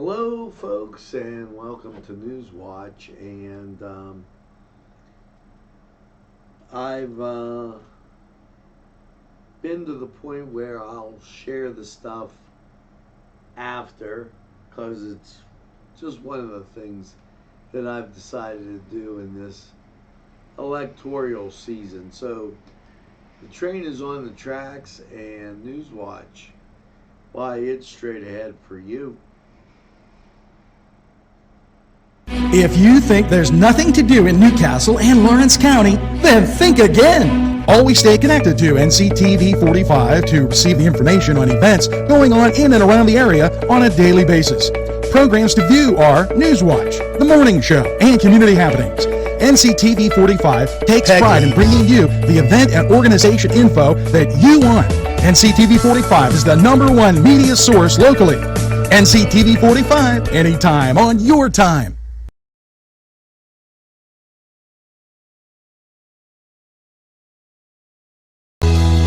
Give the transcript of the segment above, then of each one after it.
Hello, folks, and welcome to Newswatch. And I've been to the point where I'll share the stuff after, because it's just one of the things that I've decided to do in this electoral season. So the train is on the tracks, and Newswatch, why, it's straight ahead for you. If you think there's nothing to do in Newcastle and Lawrence County, then think again. Always stay connected to NCTV45 to receive the information on events going on in and around the area on a daily basis. Programs to view are Newswatch, The Morning Show, and Community Happenings. NCTV45 takes pride in bringing you the event and organization info that you want. NCTV45 is the #1 media source locally. NCTV45, anytime on your time.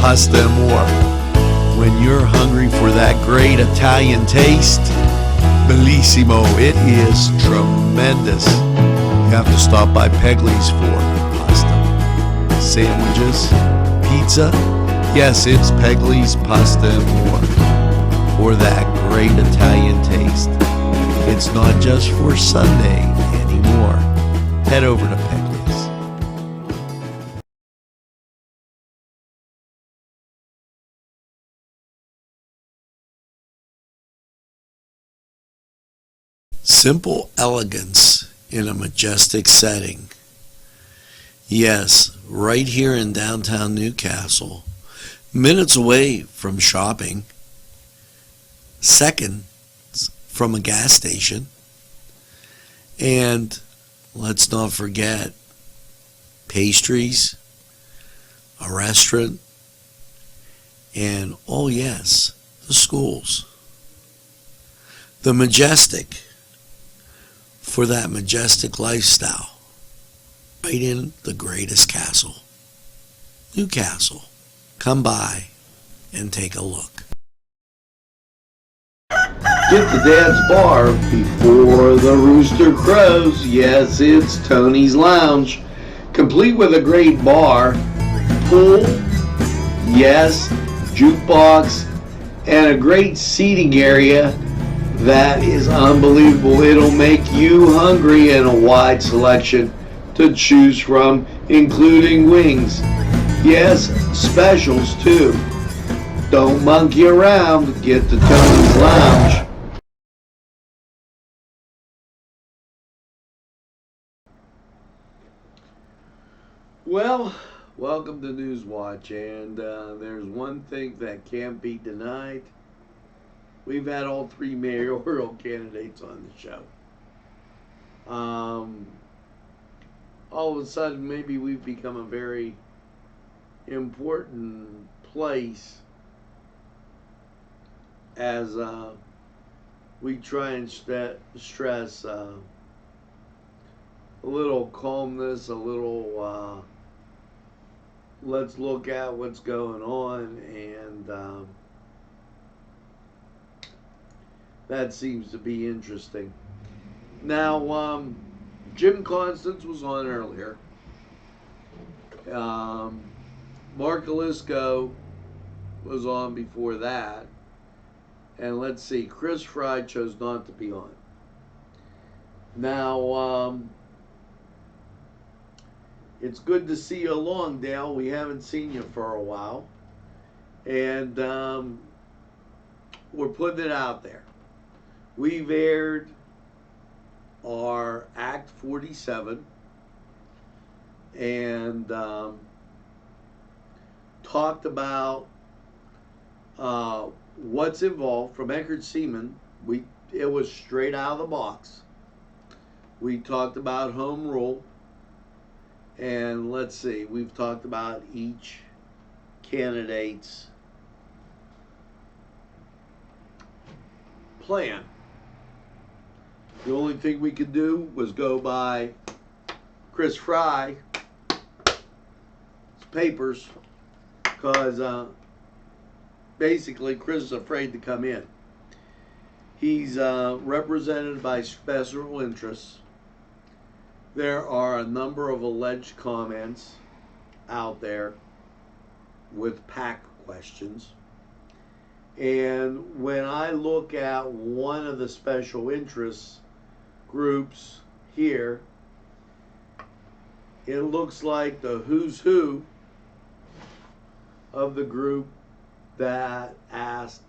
Pasta Amore. When you're hungry for that great Italian taste, bellissimo, it is tremendous. You have to stop by Pegley's for pasta, sandwiches, pizza. Yes, it's Pegley's Pasta Amore for that great Italian taste. It's not just for Sunday anymore. Head over to Pegley's. Simple elegance in a majestic setting. Yes, right here in downtown Newcastle, minutes away from shopping, seconds from a gas station, and let's not forget pastries, a restaurant, and oh yes, the schools. The majestic, for that majestic lifestyle, right in the greatest castle, Newcastle. Come by and take a look. Get to Dad's Bar before the rooster crows. Yes, it's Tony's Lounge, complete with a great bar, pool, yes, jukebox, and a great seating area that is unbelievable. It'll make you hungry, and a wide selection to choose from, including wings. Yes, specials too. Don't monkey around. Get to Tony's Lounge. Well, welcome to Newswatch, and there's one thing that can't be denied. We've had all three mayoral candidates on the show. All of a sudden, maybe we've become a very important place as we try and stress a little calmness, a little let's look at what's going on, and that seems to be interesting. Now, Jim Constance was on earlier. Mark Alisco was on before that. And let's see, Chris Fry chose not to be on. Now, it's good to see you along, Dale. We haven't seen you for a while. And we're putting it out there. We've aired our Act 47 and talked about what's involved from Eckerd Seaman. It was straight out of the box. We talked about home rule, and let's see, we've talked about each candidate's plan. The only thing we could do was go by Chris Fry's papers, because basically Chris is afraid to come in. He's represented by special interests. There are a number of alleged comments out there with PAC questions. And when I look at one of the special interests groups here, it looks like the who's who of the group that asked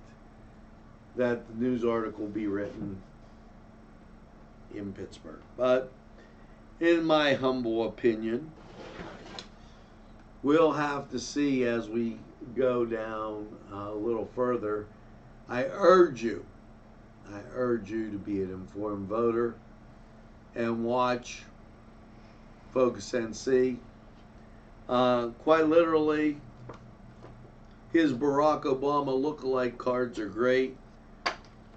that the news article be written in Pittsburgh. But in my humble opinion, we'll have to see as we go down a little further. I urge you to be an informed voter and watch Focus NC. Quite literally, his Barack Obama lookalike cards are great,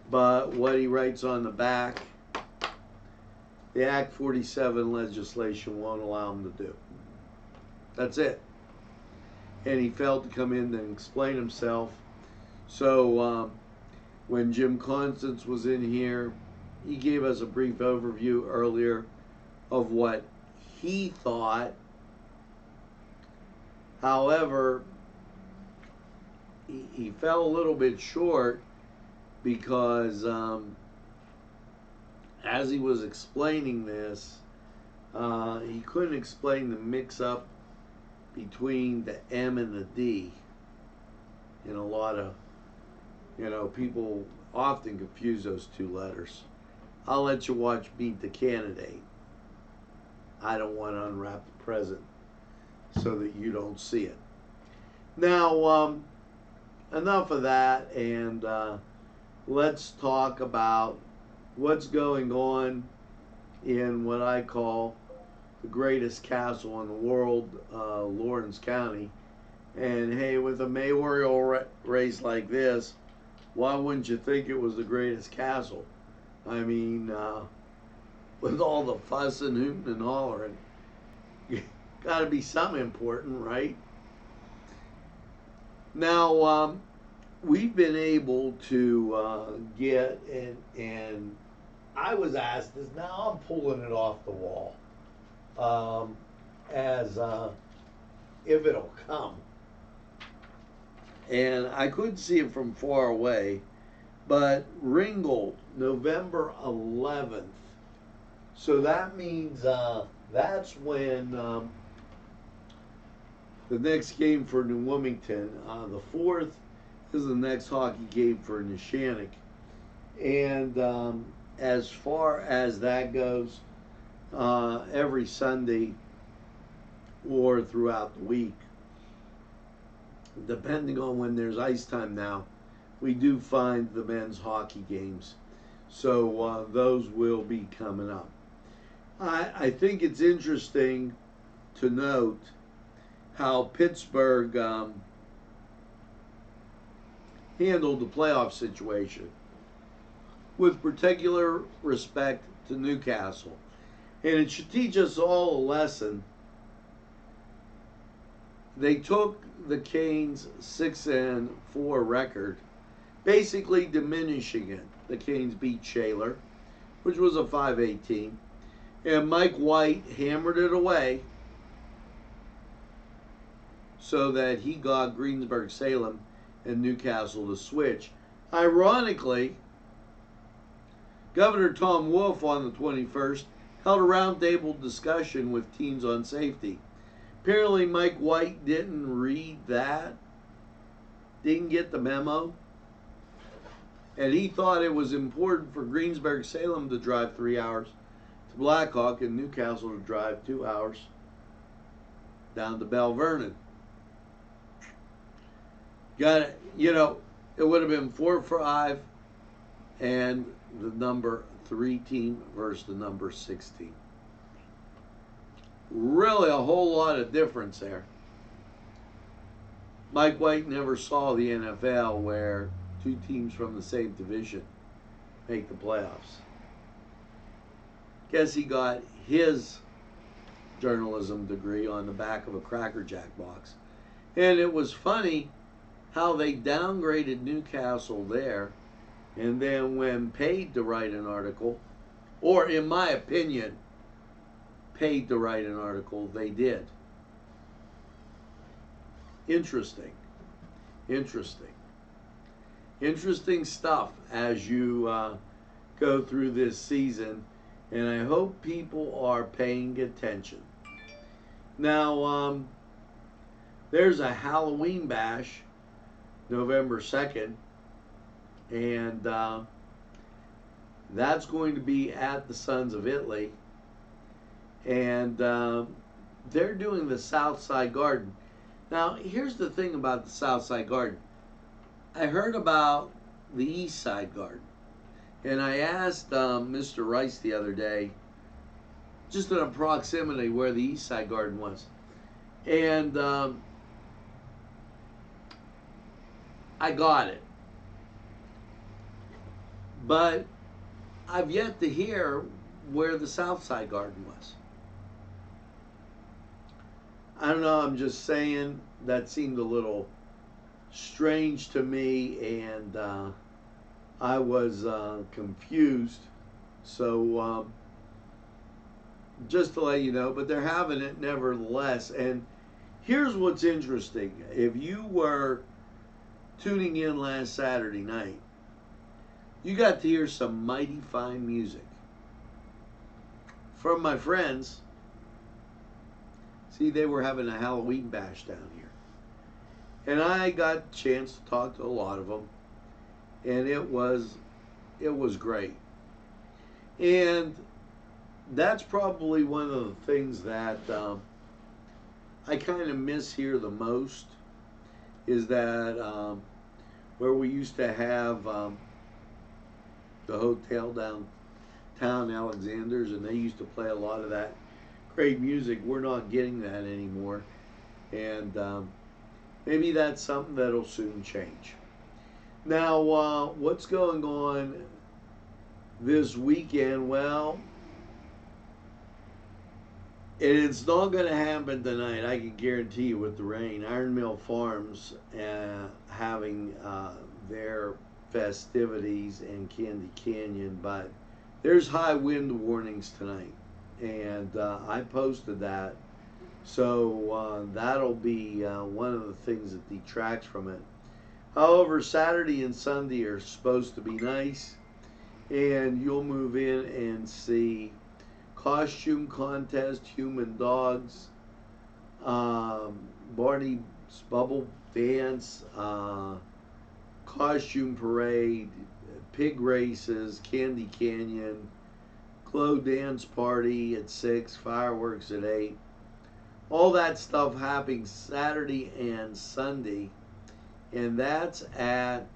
but what he writes on the back, the Act 47 legislation won't allow him to do. That's it. And he failed to come in and explain himself. So when Jim Constance was in here, he gave us a brief overview earlier of what he thought. However, he fell a little bit short because as he was explaining this, he couldn't explain the mix-up between the M and the D. And a lot of, people often confuse those two letters. I'll let you watch Beat the Candidate. I don't want to unwrap the present so that you don't see it. Now, enough of that, and let's talk about what's going on in what I call the greatest castle in the world, Lawrence County. And hey, with a mayoral race like this, why wouldn't you think it was the greatest castle? I mean, with all the fuss and hooting and hollering, got to be something important, right? Now, we've been able to get, and I was asked this, now I'm pulling it off the wall, as if it'll come. And I couldn't see it from far away, but Ringgold, November 11th. So that means that's when the next game for New Wilmington, the 4th is the next hockey game for Neshannock. And as far as that goes, every Sunday or throughout the week, depending on when there's ice time now, we do find the men's hockey games. So those will be coming up. I think it's interesting to note how Pittsburgh handled the playoff situation with particular respect to Newcastle. And it should teach us all a lesson. They took the Canes' 6-4 record, basically diminishing it. The Canes beat Shaler, which was a 5-8 team, and Mike White hammered it away so that he got Greensburg-Salem and Newcastle to switch. Ironically, Governor Tom Wolf on the 21st held a roundtable discussion with teams on safety. Apparently Mike White didn't read that, didn't get the memo, and he thought it was important for Greensburg-Salem to drive 3 hours to Blackhawk and Newcastle to drive 2 hours down to Bell Vernon. Got it, it would have been 4-5 and the number 3 team versus the number 6 team. Really a whole lot of difference there. Mike White never saw the NFL where 2 teams from the same division make the playoffs. Guess he got his journalism degree on the back of a Cracker Jack box. And it was funny how they downgraded Newcastle there And then when paid to write an article, or in my opinion, paid to write an article, they did. Interesting. Interesting. Interesting stuff as you go through this season, and I hope people are paying attention. Now, there's a Halloween bash November 2nd, and that's going to be at the Sons of Italy, and they're doing the Southside Garden. Now, here's the thing about the Southside Garden. I heard about the East Side Garden, and I asked Mr. Rice the other day, just an approximate where the East Side Garden was, and I got it. But I've yet to hear where the Southside Garden was. I don't know, I'm just saying that seemed a little strange to me, and I was confused. So just to let you know, but they're having it nevertheless. And here's what's interesting. If you were tuning in last Saturday night, you got to hear some mighty fine music from my friends. See, they were having a Halloween bash down here. And I got a chance to talk to a lot of them. And it was great. And that's probably one of the things that I kind of miss here the most, is that where we used to have the hotel downtown Alexander's, and they used to play a lot of that great music. We're not getting that anymore, and maybe that's something that'll soon change. Now, what's going on this weekend? Well, it's not going to happen tonight, I can guarantee you, with the rain. Iron Mill Farms having their festivities in Candy Canyon, but there's high wind warnings tonight, and I posted that, so that'll be one of the things that detracts from it. However, Saturday and Sunday are supposed to be nice, and you'll move in and see costume contest, human dogs, Barney's Bubble Dance, costume parade, pig races, Candy Canyon, glow dance party at 6, fireworks at 8. All that stuff happening Saturday and Sunday, and that's at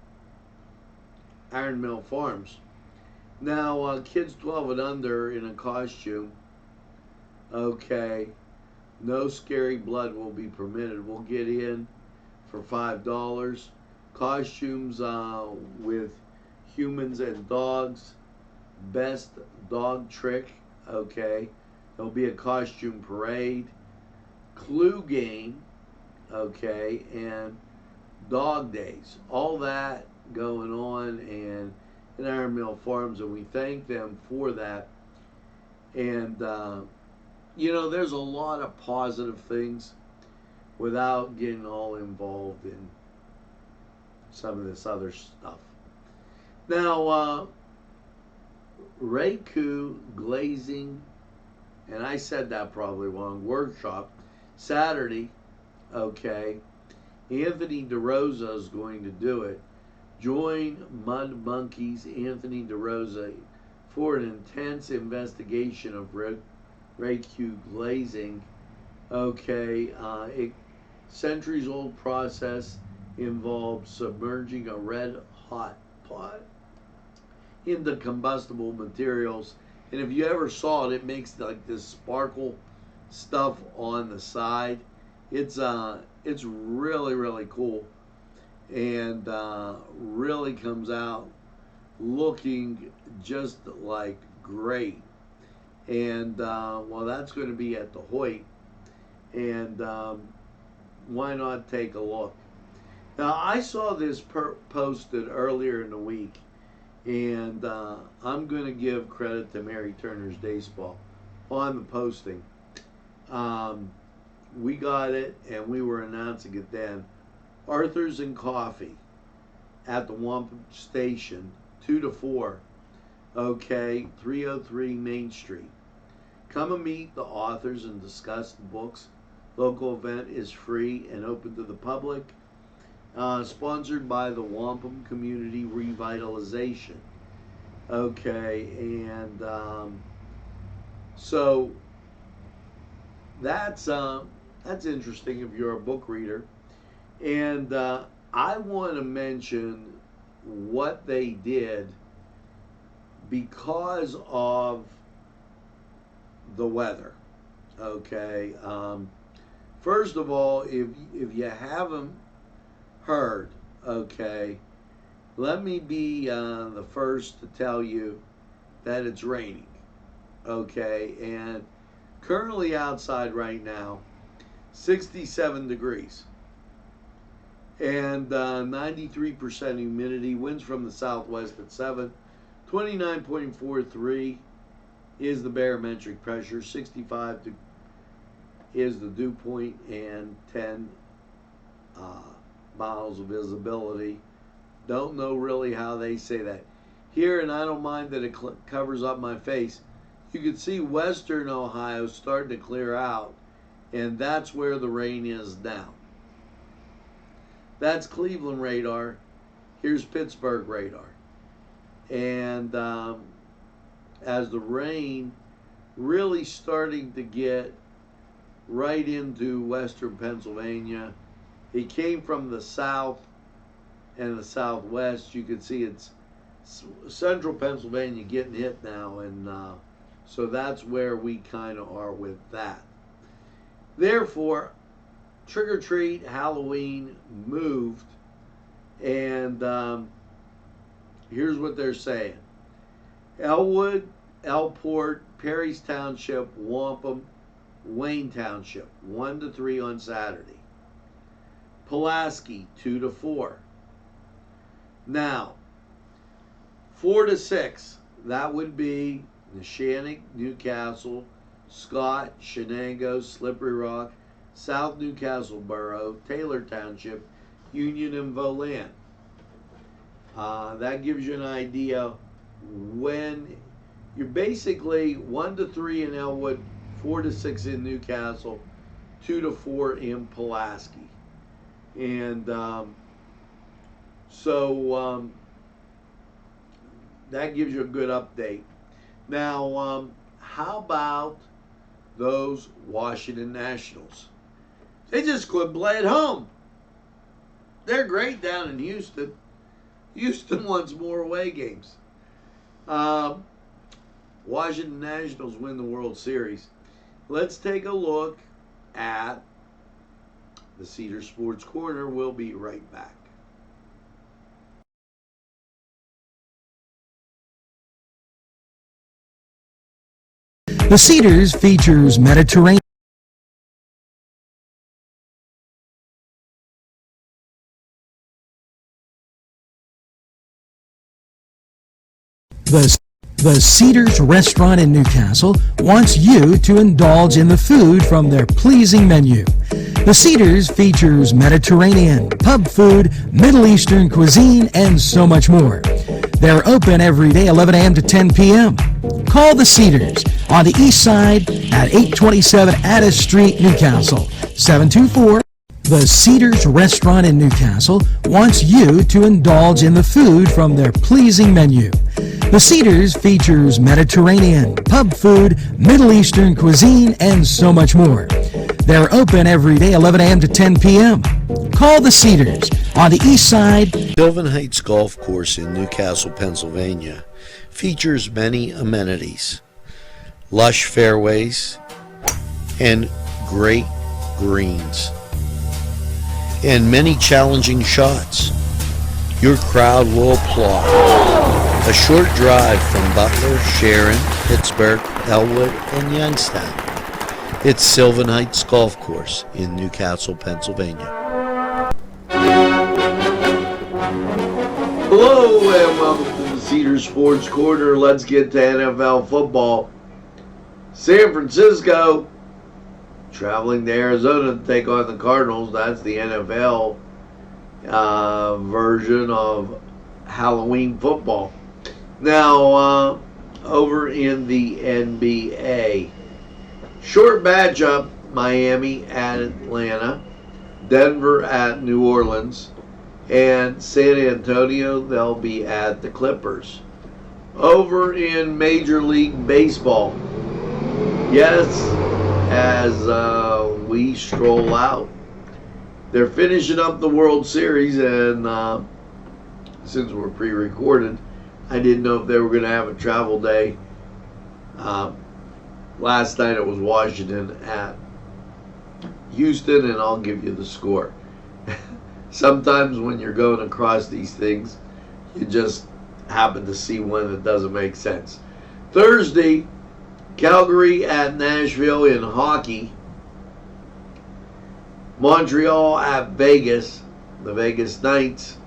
Iron Mill Farms. Now, kids 12 and under in a costume, okay, no scary blood will be permitted. We'll get in for $5. Costumes with humans and dogs, best dog trick, okay. There'll be a costume parade, clue game, okay, and dog days. All that going on and in Iron Mill Farms, and we thank them for that. And you know, there's a lot of positive things without getting all involved in some of this other stuff. Now, Reiku Glazing, and I said that probably wrong, workshop, Saturday, okay. Anthony DeRosa is going to do it. Join Mud Monkeys, Anthony DeRosa, for an intense investigation of Reiku glazing. Okay, centuries-old process involves submerging a red-hot pot into combustible materials. And if you ever saw it, it makes like this sparkle stuff on the side. It's really, really cool, and really comes out looking just like great. And well, that's going to be at the Hoyt, and why not take a look? Now, I saw this posted earlier in the week, And I'm going to give credit to Mary Turner's Baseball on the posting. We got it, and we were announcing it then. Arthur's and Coffee at the Wampum Station, 2 to 4. Okay, 303 Main Street. Come and meet the authors and discuss the books. Local event is free and open to the public. Sponsored by the Wampum Community Revitalization. Okay, and so that's interesting if you're a book reader. And I want to mention what they did because of the weather. Okay, first of all, if you haven't heard, okay, let me be the first to tell you that it's raining. Okay, and currently outside right now, 67 degrees and 93% humidity. Winds from the southwest at 7. 29.43 is the barometric pressure. 65 is the dew point, and 10 miles of visibility. Don't know really how they say that here, and I don't mind that it covers up my face. You can see western Ohio starting to clear out, and that's where the rain is now. That's Cleveland radar. Here's Pittsburgh radar. And as the rain really starting to get right into western Pennsylvania, it came from the south and the southwest. You can see it's central Pennsylvania getting hit now, and so that's where we kind of are with that. Therefore, trick or treat Halloween moved, and here's what they're saying: Elwood, Elport, Perry's Township, Wampum, Wayne Township, 1 to 3 on Saturday. Pulaski, 2 to 4. Now, 4 to 6, that would be Neshannock, Newcastle, Scott, Shenango, Slippery Rock, South Newcastle Borough, Taylor Township, Union, and Volan. That gives you an idea when you're basically 1 to 3 in Elwood, 4 to 6 in Newcastle, 2 to 4 in Pulaski. And so that gives you a good update. Now, how about those Washington Nationals? They just couldn't play at home. They're great down in Houston. Houston wants more away games. Washington Nationals win the World Series. Let's take a look at the Cedar Sports Corner. We'll be right back. The Cedars features Mediterranean. The Cedars Restaurant in Newcastle wants you to indulge in the food from their pleasing menu. The Cedars features Mediterranean, pub food, Middle Eastern cuisine, and so much more. They're open every day, 11 a.m. to 10 p.m. Call the Cedars on the east side at 827 Addis Street, Newcastle, 724. The Cedars Restaurant in Newcastle wants you to indulge in the food from their pleasing menu. The Cedars features Mediterranean, pub food, Middle Eastern cuisine, and so much more. They're open every day, 11 a.m. to 10 p.m. Call the Cedars on the east side. Sylvan Heights Golf Course in Newcastle, Pennsylvania features many amenities, lush fairways, and great greens, and many challenging shots. Your crowd will applaud. A short drive from Butler, Sharon, Pittsburgh, Elwood, and Youngstown. It's Sylvan Heights Golf Course in Newcastle, Pennsylvania. Hello and welcome to the Cedar Sports Corner. Let's get to NFL football. San Francisco traveling to Arizona to take on the Cardinals. That's the NFL version of Halloween football. Now, over in the NBA, short matchup: Miami at Atlanta, Denver at New Orleans, and San Antonio, they'll be at the Clippers. Over in Major League Baseball, yes, as we stroll out, they're finishing up the World Series, and since we're pre-recorded, I didn't know if they were going to have a travel day. Last night it was Washington at Houston, and I'll give you the score. Sometimes when you're going across these things, you just happen to see one that doesn't make sense. Thursday, Calgary at Nashville in hockey. Montreal at Vegas, the Vegas Knights.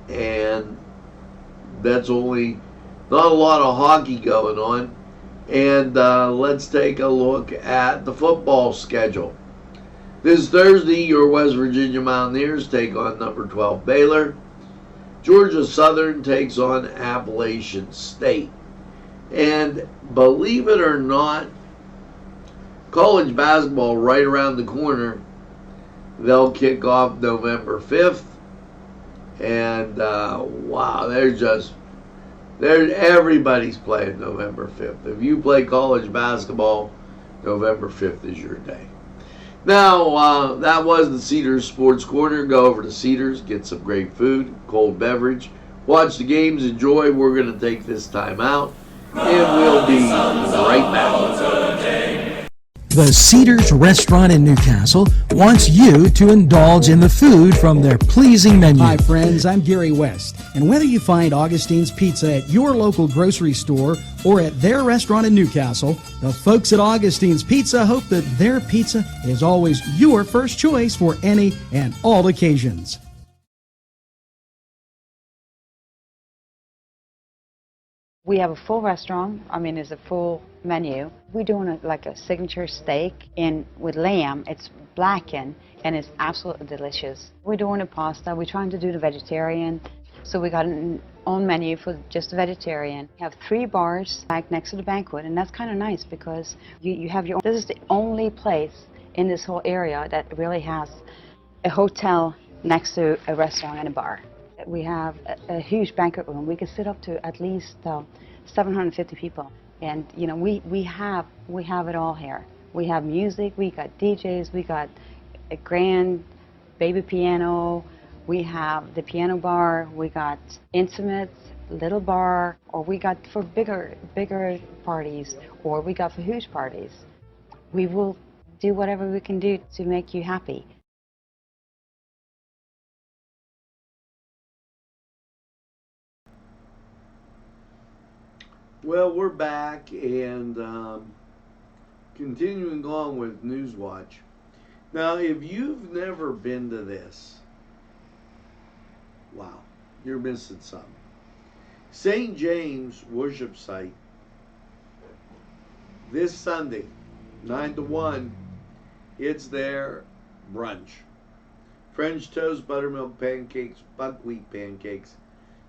And that's only not a lot of hockey going on. And let's take a look at the football schedule. This Thursday, your West Virginia Mountaineers take on number 12 Baylor. Georgia Southern takes on Appalachian State. And believe it or not, college basketball right around the corner. They'll kick off November 5th. And wow, everybody's playing November 5th. If you play college basketball, November 5th is your day. Now, that was the Cedars Sports Corner. Go over to Cedars, get some great food, cold beverage, watch the games, enjoy. We're going to take this time out, and we'll be right back. The Cedars Restaurant in Newcastle wants you to indulge in the food from their pleasing menu. Hi friends, I'm Gary West, and whether you find Augustine's Pizza at your local grocery store or at their restaurant in Newcastle, the folks at Augustine's Pizza hope that their pizza is always your first choice for any and all occasions. We have a full restaurant. It's a full menu. We're doing a signature steak with lamb. It's blackened and it's absolutely delicious. We're doing a pasta. We're trying to do the vegetarian. So we got an own menu for just the vegetarian. We have 3 bars back next to the banquet, and that's kind of nice because you have your own. This is the only place in this whole area that really has a hotel next to a restaurant and a bar. We have a huge banquet room. We can sit up to at least 750 people, and we have it all here. We have music, we got DJs, we got a grand baby piano, we have the piano bar, we got intimates, little bar, or we got for bigger parties, or we got for huge parties. We will do whatever we can do to make you happy. Well, we're back and continuing on with Newswatch. Now, if you've never been to this, wow, you're missing something. St. James Worship Site, this Sunday, 9 to 1, it's their brunch. French toast, buttermilk pancakes, buckwheat pancakes,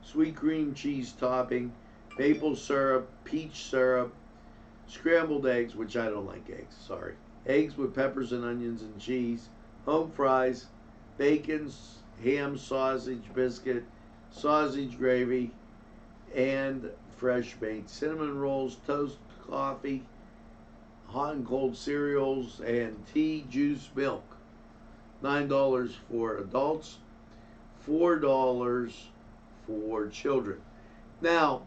sweet cream cheese topping, maple syrup, peach syrup, scrambled eggs, which I don't like eggs, sorry. Eggs with peppers and onions and cheese, home fries, bacon, ham, sausage, biscuit, sausage gravy, and fresh baked cinnamon rolls, toast, coffee, hot and cold cereals, and tea, juice, milk. $9 for adults, $4 for children. Now,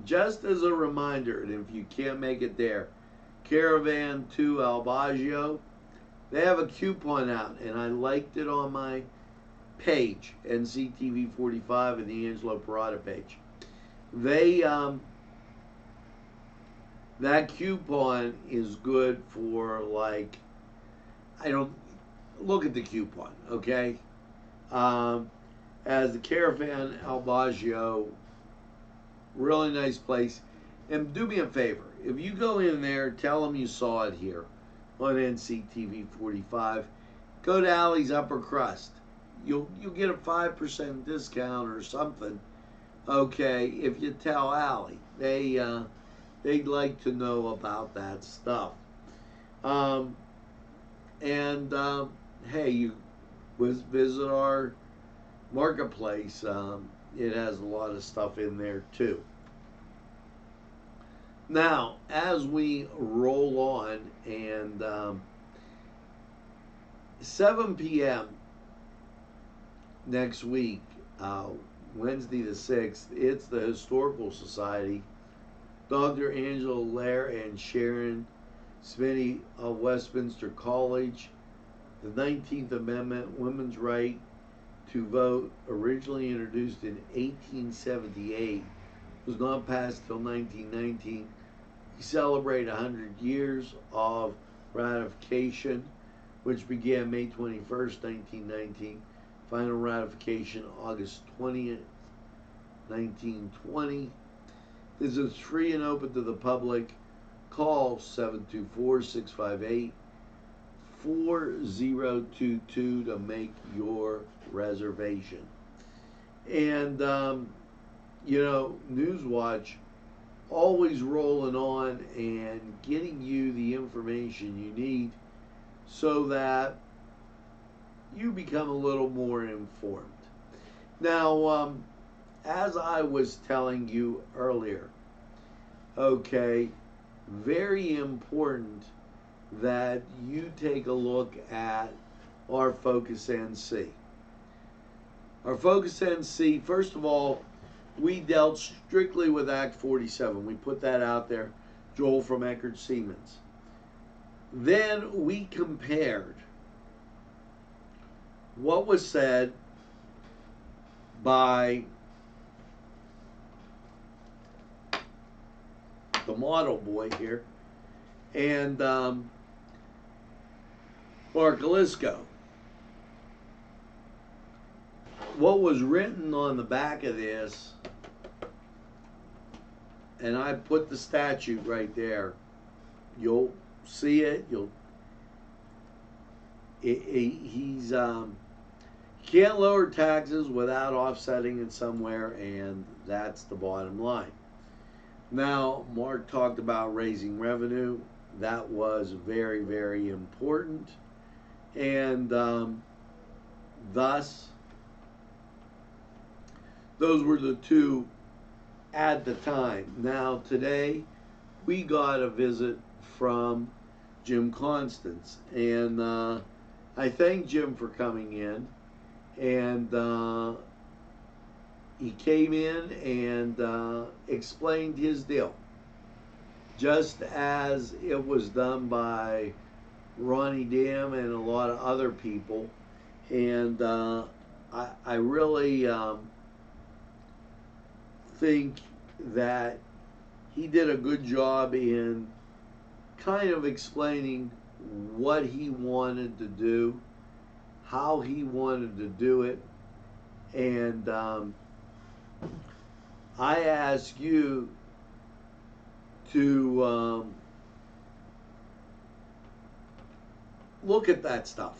just as a reminder, and if you can't make it there, Caravan to Al Baggio, they have a coupon out, and I liked it on my page, NCTV45 and the Angelo Perrotta page. They that coupon is good for I don't look at the coupon, okay? As the Caravan Al Baggio Really nice place. And do me a favor, if you go in there, tell them you saw it here on NCTV45. Go to Allie's Upper Crust. You'll get a 5% discount or something. Okay, if you tell Allie, they'd like to know about that stuff. Hey, you visit our marketplace. It has a lot of stuff in there too. Now, as we roll on, and 7 p.m. next week, Wednesday the 6th, it's the Historical Society. Dr. Angelo Perrotta and Sharon Smitty of Westminster College. The 19th Amendment, women's right to vote, originally introduced in 1878, was not passed till 1919. We celebrate 100 years of ratification, which began May 21st, 1919. Final ratification August 20th, 1920. This is free and open to the public. Call 724-658-4022 to make your reservation. And, Newswatch always rolling on and getting you the information you need so that you become a little more informed. Now, as I was telling you earlier, okay, very important that you take a look at our Focus NC. Our Focus NC, first of all, we dealt strictly with Act 47. We put that out there, Joel from Eckerd Siemens. Then we compared what was said by the model boy here and Mark Lisko. What was written on the back of this, and I put the statute right there. You'll see it. He's can't lower taxes without offsetting it somewhere, and that's the bottom line. Now, Mark talked about raising revenue. That was very, very important, and thus those were the two at the time. Now, today, we got a visit from Jim Constance, and I thank Jim for coming in, and he came in and explained his deal, just as it was done by Ronnie Dam and a lot of other people, and I really think that he did a good job in kind of explaining what he wanted to do, how he wanted to do it, and I ask you to look at that stuff.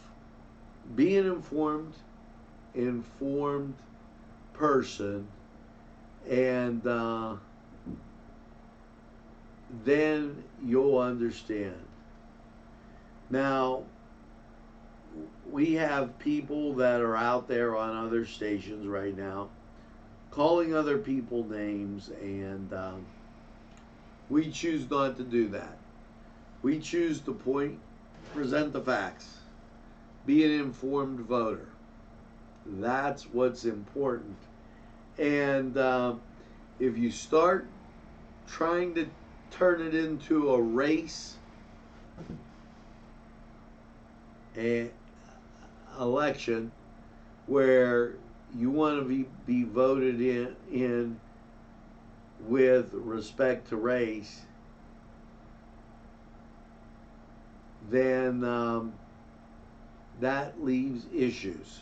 Be an informed person, and then you'll understand. Now, we have people that are out there on other stations right now calling other people names, and we choose not to do that. We choose to present the facts, be an informed voter. That's what's important. And if you start trying to turn it into a race, an election where you want to be voted in with respect to race, then that leaves issues.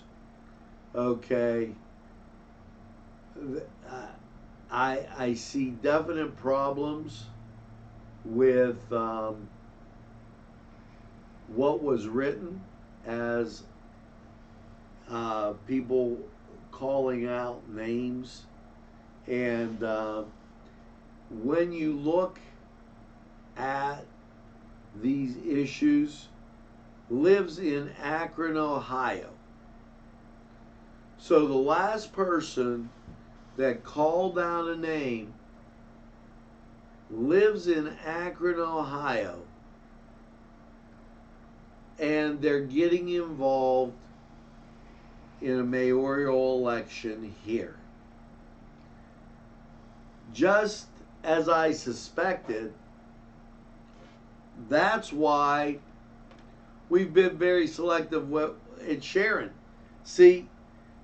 Okay. I see definite problems with what was written as people calling out names. And when you look at these issues, lives in Akron, Ohio. So the last person that called out a name lives in Akron, Ohio, and they're getting involved in a mayoral election here. Just as I suspected, that's why we've been very selective in sharing. See,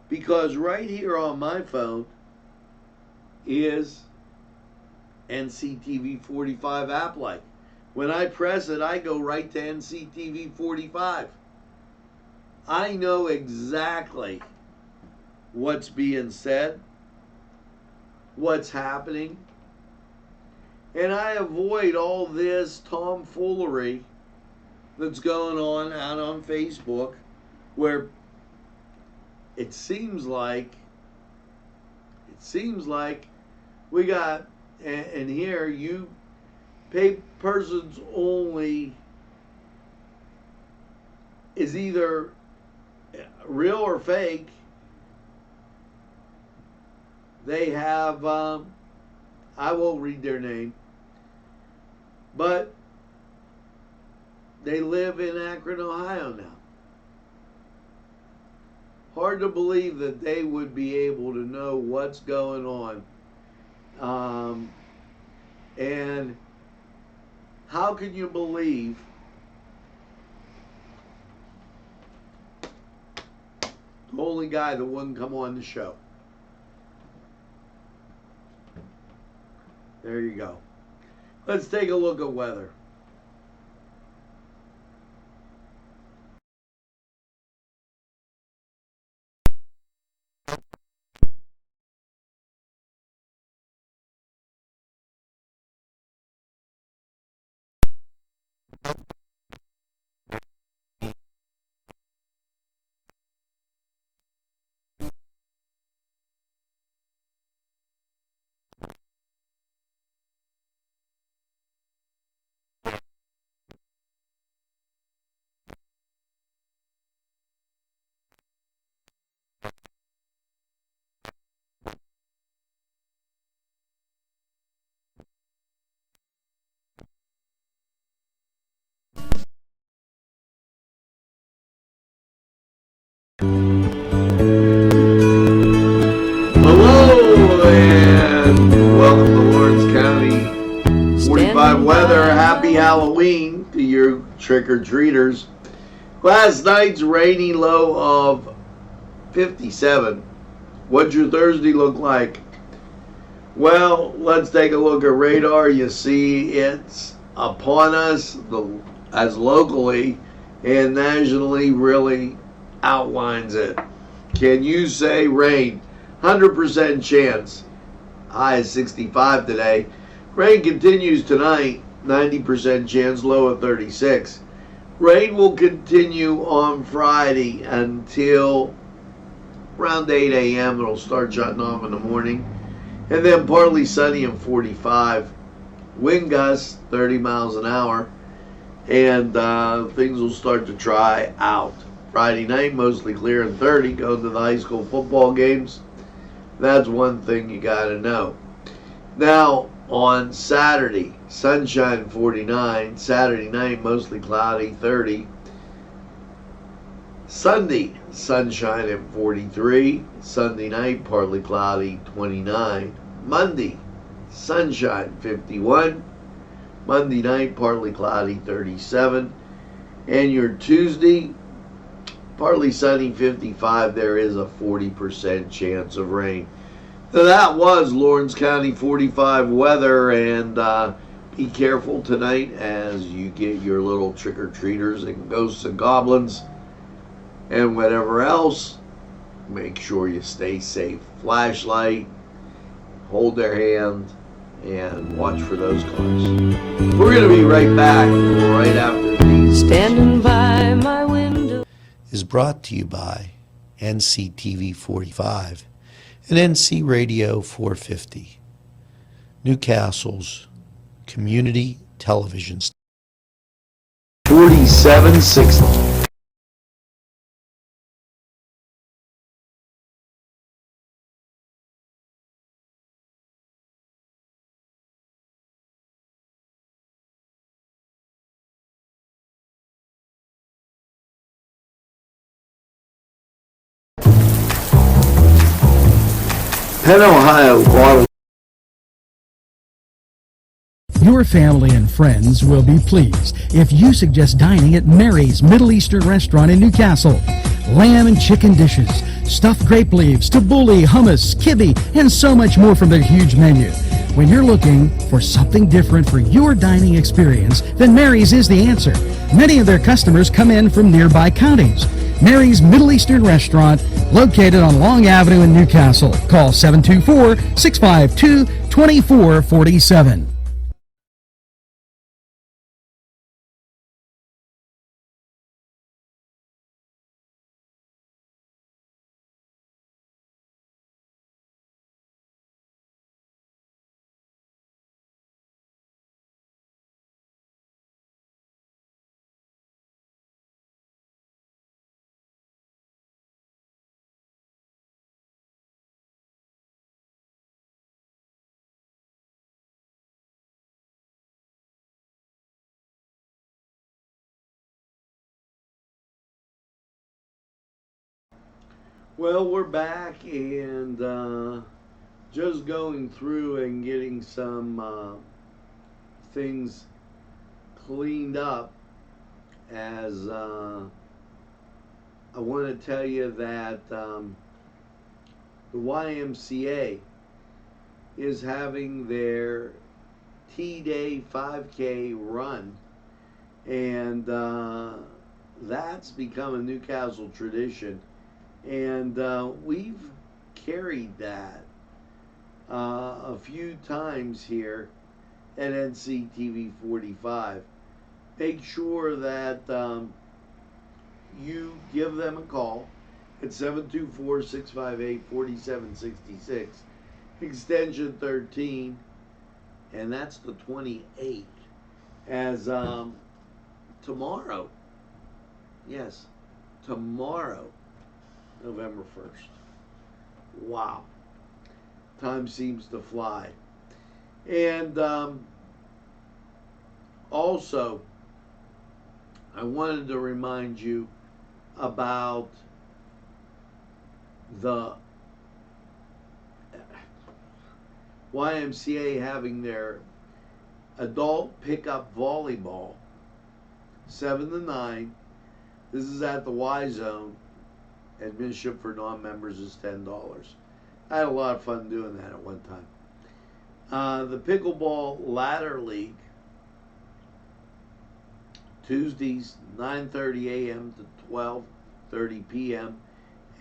because right here on my phone is NCTV45 app like. When I press it, I go right to NCTV45. I know exactly what's being said, what's happening, and I avoid all this tomfoolery that's going on out on Facebook, where it seems like we got, and here you pay persons only is either real or fake. They have, I won't read their name, but they live in Akron, Ohio now. Hard to believe that they would be able to know what's going on. And how can you believe the only guy that wouldn't come on the show? There you go. Let's take a look at weather. Hello and welcome to Lawrence County 45 weather. Happy Halloween to your trick-or-treaters. Last night's rainy low of 57. What'd your Thursday look like? Well, let's take a look at radar. You see it's upon us as locally and nationally really outlines it. Can you say rain? 100% chance. High is 65 today. Rain continues tonight. 90% chance, low at 36. Rain will continue on Friday until around 8 a.m. It'll start shutting off in the morning. And then partly sunny and 45. Wind gusts 30 miles an hour. And things will start to dry out. Friday night, mostly clear and 30. Going to the high school football games. That's one thing you got to know. Now, on Saturday, sunshine 49. Saturday night, mostly cloudy 30. Sunday, sunshine at 43. Sunday night, partly cloudy 29. Monday, sunshine 51. Monday night, partly cloudy 37. And your Tuesday, partly sunny 55. There is a 40% chance of rain. So that was Lawrence County 45 weather, and be careful tonight as you get your little trick-or-treaters and ghosts and goblins and whatever else. Make sure you stay safe. Flashlight hold their hand, and watch for those cars. We're going to be right back right after these. Standing by my window. Is brought to you by NCTV45 and NC Radio 450, Newcastle's community television station. 4760. Penn, Ohio Auto. Your family and friends will be pleased if you suggest dining at Mary's Middle Eastern Restaurant in Newcastle. Lamb and chicken dishes, stuffed grape leaves, tabbouleh, hummus, kibbe, and so much more from their huge menu. When you're looking for something different for your dining experience, then Mary's is the answer. Many of their customers come in from nearby counties. Mary's Middle Eastern Restaurant, located on Long Avenue in Newcastle. Call 724-652-2447. Well, we're back and just going through and getting some things cleaned up, as I want to tell you that the YMCA is having their T-Day 5K run, and that's become a Newcastle tradition. And we've carried that a few times here at NCTV45. Make sure that you give them a call at 724-658-4766, extension 13, and that's the 28th. As tomorrow, yes, tomorrow, November 1st. Wow. Time seems to fly. And also, I wanted to remind you about the YMCA having their adult pickup volleyball, 7 to 9. This is at the Y Zone. Admission for non-members is $10. I had a lot of fun doing that at one time. The Pickleball Ladder League, Tuesdays 9:30 a.m. to 12:30 p.m.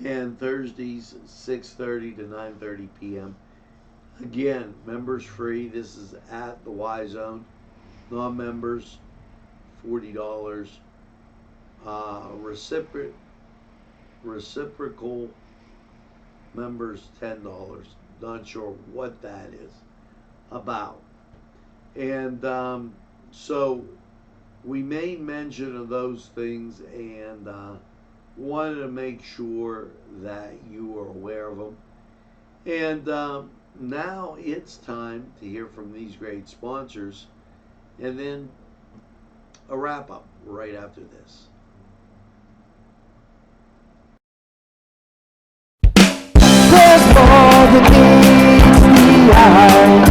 and Thursdays 6:30 to 9:30 p.m. Again, members free. This is at the Y Zone. Non-members, $40. Reciprocal members, $10. Not sure what that is about. And so we made mention of those things, and wanted to make sure that you are aware of them. And now it's time to hear from these great sponsors, and then a wrap up right after this. There's more than meets the eye.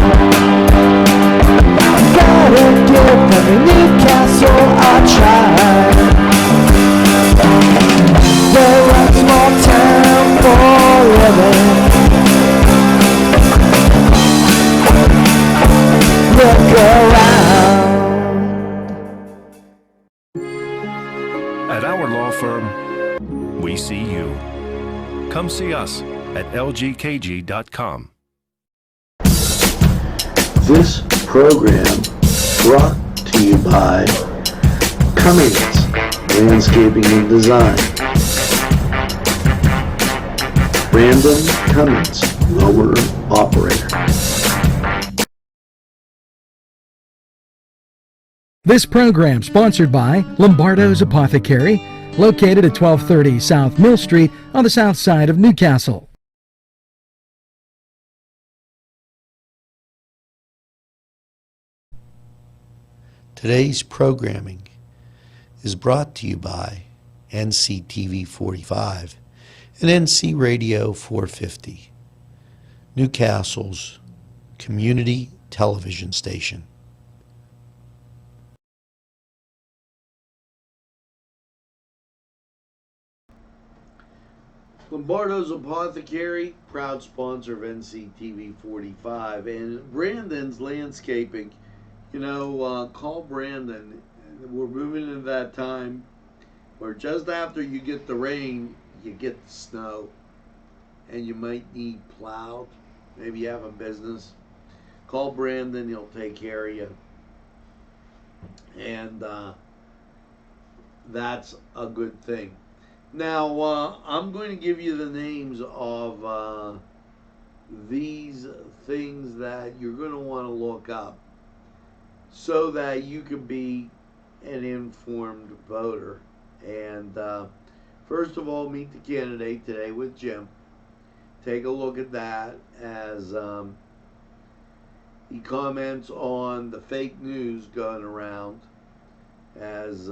Gotta give every Newcastle a try. They're a small town for living. Look around. At our law firm, we see you. Come see us at lgkg.com. This program brought to you by Cummings Landscaping and Design. Brandon Cummings, owner operator. This program sponsored by Lombardo's Apothecary, located at 1230 South Mill Street on the south side of Newcastle. Today's programming is brought to you by NCTV45 and NC Radio 450, Newcastle's community television station. Lombardo's Apothecary, proud sponsor of NCTV45, and Brandon's Landscaping. You know, call Brandon. We're moving into that time where just after you get the rain, you get the snow, and you might need plowed. Maybe you have a business. Call Brandon, he'll take care of you. And that's a good thing. Now, I'm going to give you the names of these things that you're going to want to look up so that you can be an informed voter. And first of all, meet the candidate today with Jim. Take a look at that as he comments on the fake news going around as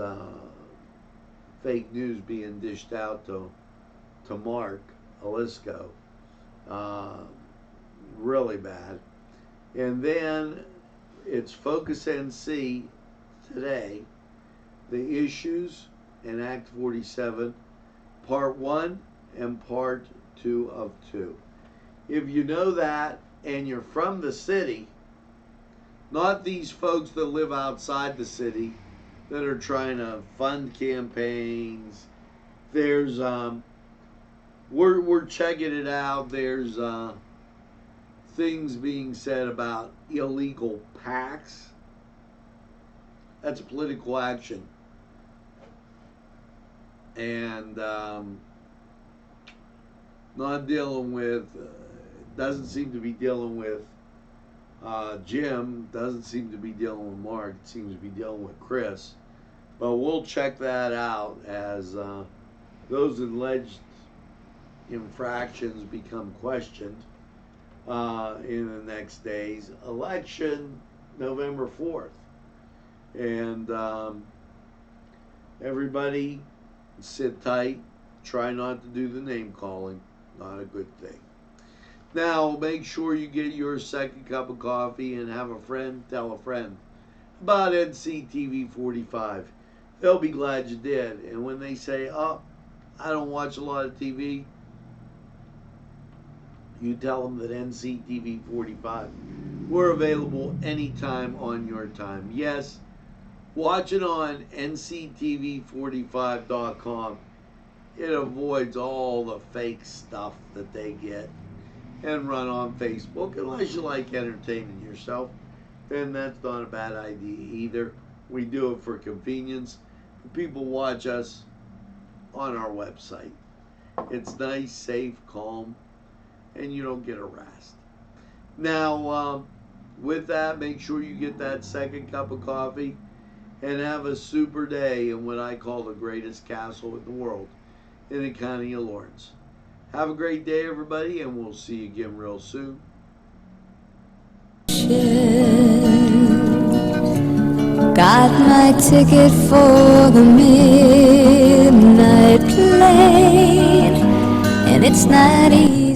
fake news being dished out to Mark Alisco. Really bad. And then it's Focus NC today, the issues in Act 47, Part 1 and Part 2 of 2. If you know that and you're from the city, not these folks that live outside the city that are trying to fund campaigns. There's we're checking it out. There's things being said about illegal PACs. That's a political action, and not dealing with. Doesn't seem to be dealing with Jim. Doesn't seem to be dealing with Mark. It seems to be dealing with Chris. But we'll check that out as those alleged infractions become questioned in the next days. Election November 4th. And everybody sit tight. Try not to do the name calling. Not a good thing. Now, make sure you get your second cup of coffee and have a friend tell a friend about NCTV45. They'll be glad you did. And when they say, oh, I don't watch a lot of TV, you tell them that NCTV45, we're available anytime on your time. Yes, watch it on NCTV45.com. It avoids all the fake stuff that they get and run on Facebook. Unless you like entertaining yourself, then that's not a bad idea either. We do it for convenience. People watch us on our website. It's nice, safe, calm, and you don't get harassed. Now, with that, make sure you get that second cup of coffee and have a super day in what I call the greatest castle in the world in the county of Lawrence. Have a great day, everybody, and we'll see you again real soon. Got my ticket for the midnight plane, and it's not easy.